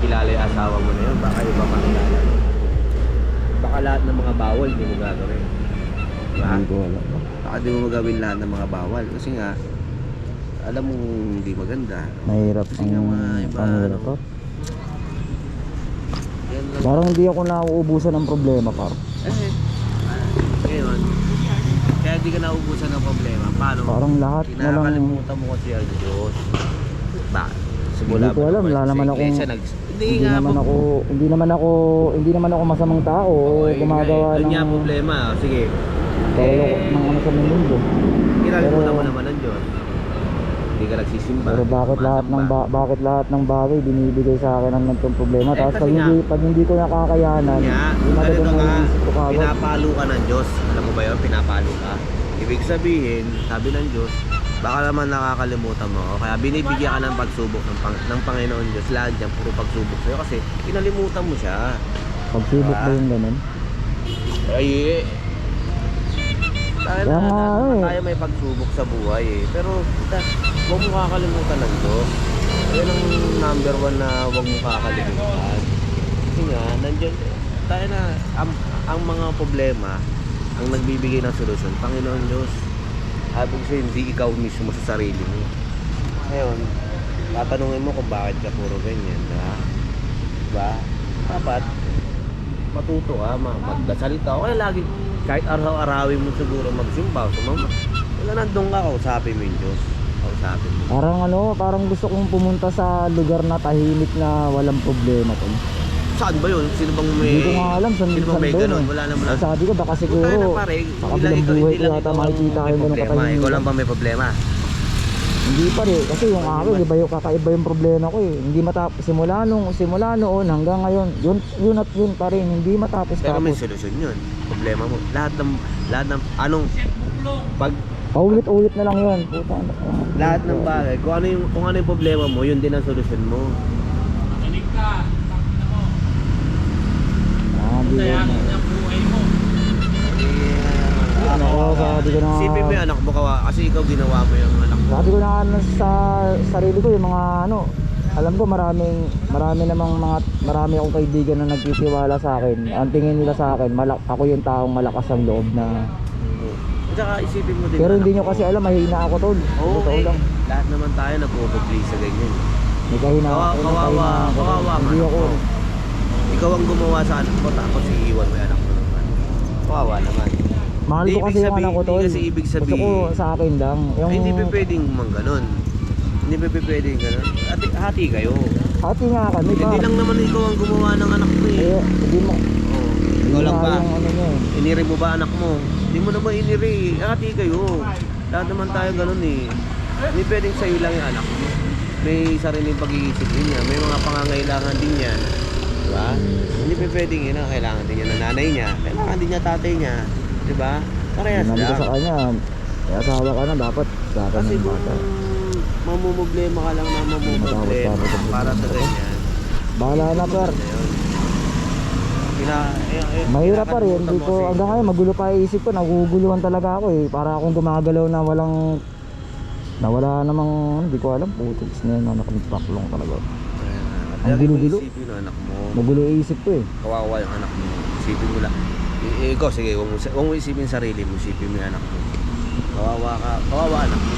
kilala yung asawa mo na yun, baka iba pa kilala mo. Baka lahat ng mga bawal hindi mo gagawin. Diba? Hindi ko alam. Baka di mo magawin lahat ng mga bawal. Kasi nga, alam mo hindi maganda. Mahirap Kasi nga mga iba, mahirap, ano, par. yan lang. Parang hindi ako nauubusan ng problema, par. Ngayon, kaya di ka naubusan ng problema. Paano? Parang lahat na lang. Kinakalimutan mo kasi ang Diyos. Bakit? Simula Hindi ko alam, wala naman akong hindi naman ako masamang tao o gumagawa ng... ng Yun problema. Sige. ng ano sa mundo. Kinalimutan mo naman ng Diyos. Hindi ka nagsisimba. Pero bakit lahat ng bagay binibigay sa akin ng ganitong problema? Tapos pag hindi ko nakakayanan, ganito nga, pinapalo ka ng Diyos. Alam mo ba yun? Pinapalo ka. Ibig sabihin, sabi ng Diyos, baka naman nakakalimutan mo. Kaya binibigyan ka ng pagsubok ng Panginoon Diyos. Lahat dyan, puro pagsubok sa'yo kasi kinalimutan mo siya. Pagsubok ba yung ganun? Ay, Kaya nga, tayo may pagsubok sa buhay eh. Pero huwag mo kakalimutan ng Diyos. Yan ang number one na huwag mo kakalimutan. Kasi nga, nandiyan tayo na ang mga problema, ang nagbibigay ng solusyon, Panginoon Diyos. Habang siya, hindi ikaw mismo sa sarili mo. Ngayon, tatanungin mo kung bakit ka puro ganyan, diba? Dapat matuto ka, magdasal ka. Kaya lagi, kahit araw-arawin mo siguro magsimba, sumamba. Wala, nandun ka, kausapin mo yung Diyos. Kausapin mo. Parang gusto kong pumunta sa lugar na tahimik na walang problema to. Saan ba yun? Sino bang may... Hindi ko nga alam saan may doon ganun? eh. Wala naman. Sabi ko baka siguro sa kabilang buhay ko yata makikita kayo ganun katahimik. Ikaw lang ba may problema? Hindi pa rin, kasi yung akin, kakaiba yung problema ko eh. Hindi matapos, simula noon hanggang ngayon, yun at yun pa rin, hindi matapos. Pero may solusyon yun, problema mo. Lahat ng, anong, pag, paulit-ulit na lang yun, puta. Lahat ng bagay, kung ano yung problema mo, yun din ang solusyon mo. Makinig ka, Hindi ko sabi ko na, isipin mo yung anak mo, kasi ikaw ginawa mo yung anak mo. sabi ko na sa sarili ko yung mga ano, alam ko marami akong kaibigan na nagtitiwala sa akin. Ang tingin nila sa akin, ako yung taong malakas ang loob na. At saka isipin mo din. Pero hindi nyo kasi alam, mahina ako tol. Oo, Totoo lang. lahat naman tayo nag-overplay sa ganyan. May kahina ako. Kawawa Hindi ako. Ikaw ang gumawa sa anak mo, tapos iiwan mo yung anak mo naman. Kawawa naman. Mahal ko kasi yung anak ko tol. Hindi kasi ibig sabihin. Gusto ko sa akin lang. Yung... Ay, hindi pa pwedeng ganun. Hindi pa pwedeng ganun. Hati kayo. Hati nga kami pa. Hindi lang naman ikaw ang gumawa ng anak mo eh. Hindi mo. Oo. Ikaw lang ba? Ano niya, eh. Iniri mo ba anak mo? Hindi mo naman iniri. Hati kayo. Lahat naman tayo ganun eh. Hindi pwedeng sa'yo lang yung anak mo. May sariling pag-iisip din niya. May mga pangangailangan din niya. Diba? Hindi pa pwedeng yun. Kailangan din niya ng nanay niya. Kailangan din niya tatay niya. Diba? Parehas Sinabi ko lang. sa kanya, may asawa ka na, dapat sa akin Kasi ng kung bata. mamumblema ka lang na mamumblema para sa ganyan. Bahala na per. Mahirap pa rin, hindi ko, hanggang ngayon magulo pa isip ko, naguguluhan talaga ako eh. Para akong gumagalaw na wala namang, hindi ko alam, putiks na yun, nakapagpaklong talaga. Ang gulo-gulo. Isipin yung anak mo. Magulo isip ko eh. Kawawa yung anak mo. Isipin mo lang. Ikaw, sige, huwag mo isipin sarili mo, isipin mo yung anak mo. Kawawa anak mo.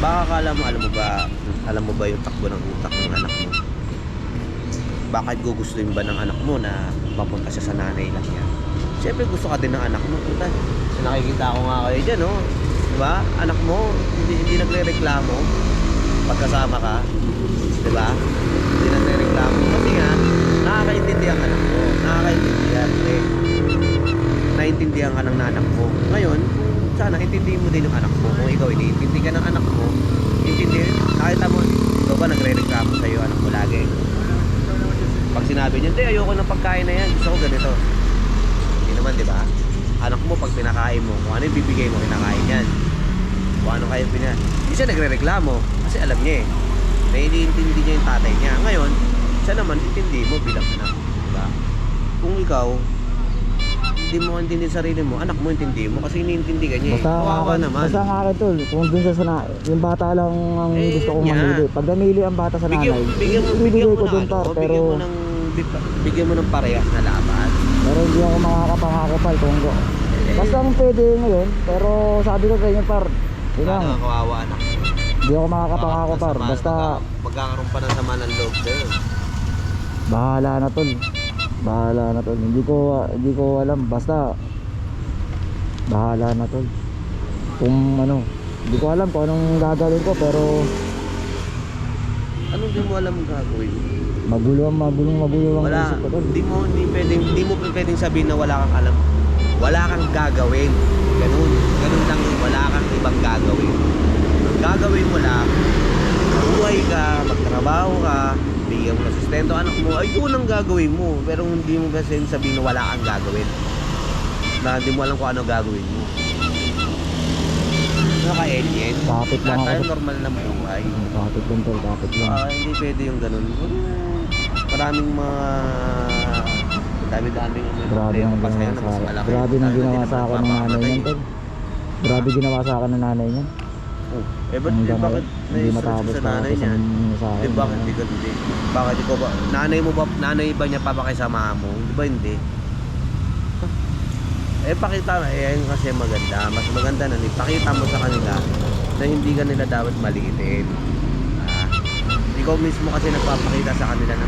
Baka alam mo ba yung takbo ng utak ng anak mo? Bakit gugustuhin ba ng anak mo na mapunta siya sa nanay lang yan? Siyempre gusto ka din ng anak mo. Puta, nakikita ko nga kayo dyan, oh. Diba? Anak mo, hindi nagre-reklamo pagkasama ka. Diba? Hindi nagre-reklamo. Kasi nga, nakakaintindihan ka anak mo. Nakakaintindihan. Naintindihan ka ng anak mo. Ngayon, sana intindihin mo din yung anak mo. Kung ikaw iniintindi ka ng anak mo, intindihin. Nakita mo, ikaw ba nagre-reklamo sa'yo anak mo lagi? Pag sinabi niya, hindi, ayoko ng pagkain na yan, gusto ko ganito. Hindi naman, di ba? Anak mo, pag pinakain mo, kung ano yung bibigay mo, kinakain yan. Kung ano kayo hindi siya nagre-reklamo, kasi alam niya eh. Na iniintindi niya yung tatay niya. Ngayon, siya naman, intindi mo bilang anak. Di ba? Kung ikaw, hindi mo intindi sarili mo, anak mo intindi mo kasi iniintindi ka niya eh. Basta Kawawa akin, naman. basta ang akin tol, kung dun sa yung bata lang ang Eh, gusto kong yun nga. mamili. Pag namili ang bata sa nanay, Bigyan mo ibibigay ko ng dun ano, par, pero bigyan mo ng parehas na laban. hindi ako makakapangako pal kung basta ang pwede ngayon, pero sabi ko sa inyo par, yun lang, Ano, kawawa anak mo. hindi ako makakapangako par, Sama- basta magkakaroon pa ng sama ng loob sa'yo. bahala na tol. Bahala na tol. Hindi ko alam, basta bahala na tol. Kung ano, hindi ko alam kung anong gagawin ko, pero Anong di mo alam ang gagawin? magulo ang Wala, isip ko tol. hindi mo pwedeng sabihin na wala kang alam. Wala kang gagawin. Ganun lang yun. Wala kang ibang gagawin. Ang gagawin mo lang, mabuhay ka, magtrabaho ka, bigyan mo ng sustento anak mo, ay yun ang gagawin mo. Pero hindi mo kasi sabihin na wala kang gagawin. Na hindi mo alam kung ano gagawin mo. Naka-alien. Kapit lang Tayo ako. normal na buhay. Kapit lang tol, kapit lang. Hindi pwede yung ganun. Maraming mga dami-daming Grabe ang ginawa sa akin. Grabe nang ginawa sa akin ng nanay niyan tol. Grabe ginawa sa akin ng nanay niyan. Eh ba't Hanggang bakit hindi na-stress matapos sa pa nanay ako sa niya? sa akin. Bakit hindi ka hindi? Bakit ikaw ba? Nanay ba niya papakisama mo? Di ba hindi? Pakita mo, ayun kasi maganda. Mas maganda na ipakita mo sa kanila na hindi ka nila dapat maliitin. Ikaw mismo kasi nagpapakita sa kanila na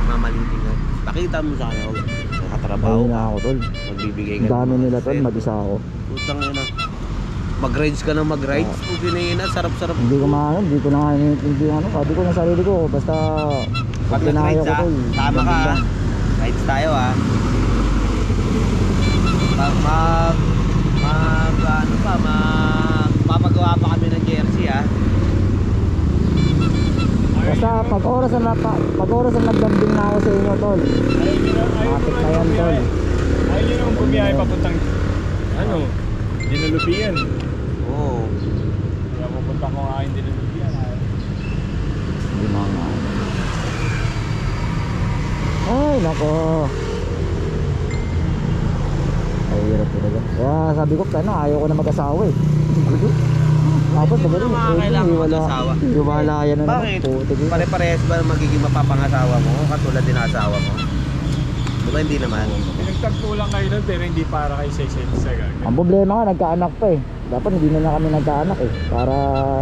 mamalitin ka. Pakita mo sa kanila, nakatrabaho Ayun ka, na ako tol. magbibigay ka. Ang dami ng nila tol, sustento. mag-isa ako. Putang ina. Mag-rides ka na mag-rides. Puti na yun, sarap-sarap. Hindi ko na nga hindi ano, sabi ko ng sarili ko, basta Pag pinaya nag-rides ko tol. tama ka ganda. rides tayo papagawa pa kami ng jersey Basta pag oras na nagdambing na ako sa inyo tol. Kapit na yan tol. Ayaw nyo naman bumiyahe papuntang, ano, Dinalupian. Oo. Kaya pupunta ko nga yung Dinalupian. Hindi na nga. Ay nako. Ay hirap talaga. Kaya sabi ko ayaw ko na mag-asawa eh. Tapos Hindi mo magaling. na makakailangan mag-asawa. Iwalayan na naman. Bakit? Putik yun. Pare-parehas ba magiging mapapangasawa mo katulad din ng asawa mo? Diba hindi naman? Pinagtagpo lang kayo nun pero hindi para kayo sa isa gagawin. Ang problema nga nagkaanak pa eh. Dapat hindi na kami nagkaanak eh. Para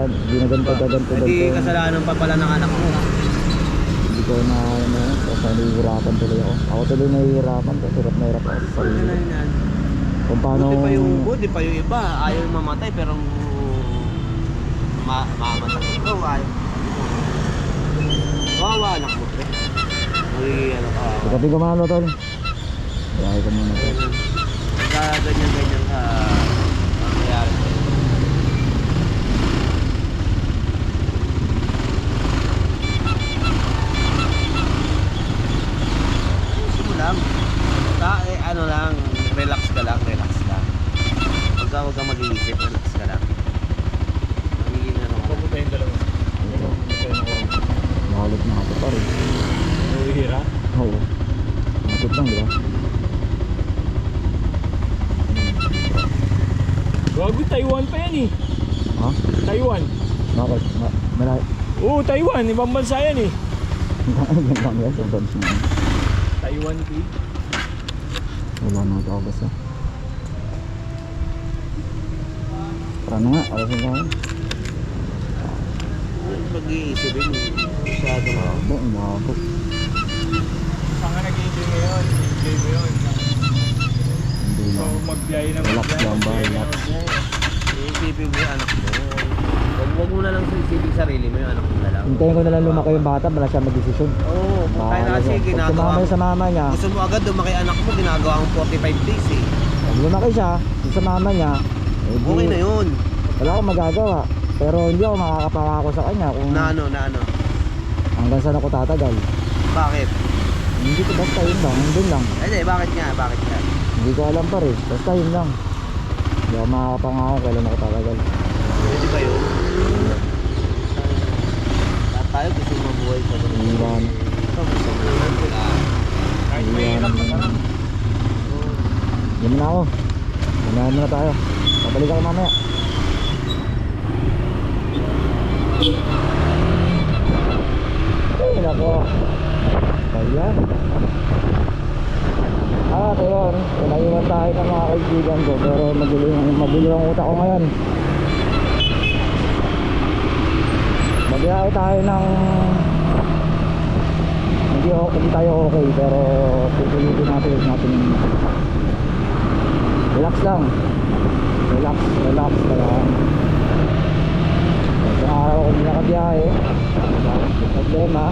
hindi na ganito. Hindi kasalanan pa pala ng anak mo. Hindi ko na ano. Kasi nahihirapan tuloy ako. Ako tuloy nahihirapan. Kasi hirap na hirap ako sa sarili. Kung paano. Buti pa yung iba, ayaw mamatay pero mamatay. Ikaw ayaw. Kawawa anak mo pre. Uy, ano ka. Pagkabi ko mano tol. Bahay ko muna tol. Ganyan ka mangyayari sa'yo. Ayusin mo lang. Ano lang, relax ka lang. Huwag ka mag-iisip, relax ka lang. Magiging ano ka. Pupunta yung dalawa. Mahalit na ako pa rin. Nuhira. Oo. Mahalit lang di ba? Gago, Taiwan pa yan eh. Ha? Taiwan. Bakit? Malay. Oo, Taiwan. Ibang bansa yan eh. Yan lang yan. Sobrang sinang. Taiwan tea. Wala na ako basta. Paano nga? Alasin ka ngayon. Pag-iisipin, masyado na. Ako, umabot. Saan ka nag-enjoy ngayon? Enjoy mo yun. Hindi So, lang. magbiyahe ng Relax lang ba? magbiyahe ng Relax. magbiyahe. Iisipin mo yung anak mo. Huwag mo na lang isipin sarili mo yung anak mo na lang. Hintayin ko na lang lumaki yung bata para siya mag-desisyon. Oo, tayo na kasi Pag ginagawa sumama mo. sa mama niya, Gusto mo agad lumaki anak mo, ginagawa mo 45 days eh. pag lumaki siya, sa mama niya, eh, di, Okay na yun. wala akong magagawa. Pero hindi ako makakapangako sa kanya kung Na ano. hanggang saan ako tatagal. Bakit? Hindi ko basta yun lang, yun lang. Hindi, bakit nga? Hindi ko alam pa rin, basta yun lang. Hindi ako makakapangako kailan ako tatagal. Pwede ba yun? Lahat tayo gusto mabuhay sa ganun. Iwan. Ikaw gusto mo naman sila. Kahit mahirap na lang. Ganun na ako. Unahan muna tayo. Babalik ako mamaya. Ay, nako. Ayan. Ayun. Pinaiwan tayo ng mga kaibigan ko. Pero magulo ang utak ko ngayon. Magbiyahe tayo ng hindi tayo okay. Pero pipilitin natin relax lang. Relax lang. Isang araw kung nakabiyahe, problema.